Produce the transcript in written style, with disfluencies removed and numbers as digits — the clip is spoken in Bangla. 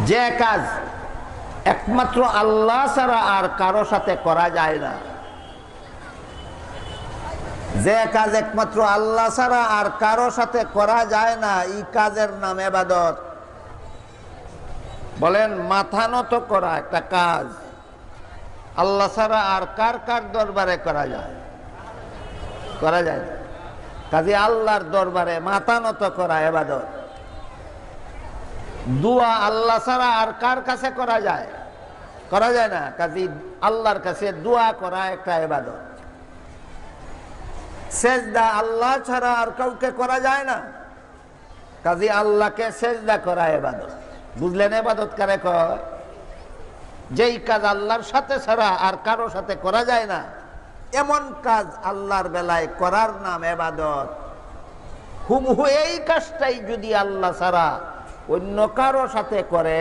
যে কাজ একমাত্র আল্লাহ ছাড়া আর কারো সাথে করা যায় না, যে কাজ একমাত্র আল্লাহ ছাড়া আর কারো সাথে করা যায় না, এই কাজের নাম ইবাদত। বলেন, মাথা নত করা একটা কাজ আল্লাহ ছাড়া আর কার কার দরবারে করা যায়? করা যায় না। কাজে আল্লাহর দরবারে মাথা নত করা ইবাদত। দোয়া আল্লাহ ছাড়া আর কার কাছে করা যায়? করা যায় না। কাজে আল্লাহর কাছে দোয়া করা একটা ইবাদত। সেজদা আল্লাহ ছাড়া আর কাউকে করা যায় না, কাজে আল্লাহকে সেজদা করা ইবাদত। বুঝলেন ইবাদত কারে কয়? যেই কাজ আল্লাহর সাথে ছাড়া আর কারো সাথে করা যায় না, এমন কাজ আল্লাহর বেলায় করার নাম ইবাদত। হুবহু এই কাজটাই যদি আল্লাহ ছাড়া অন্য কারো সাথে করে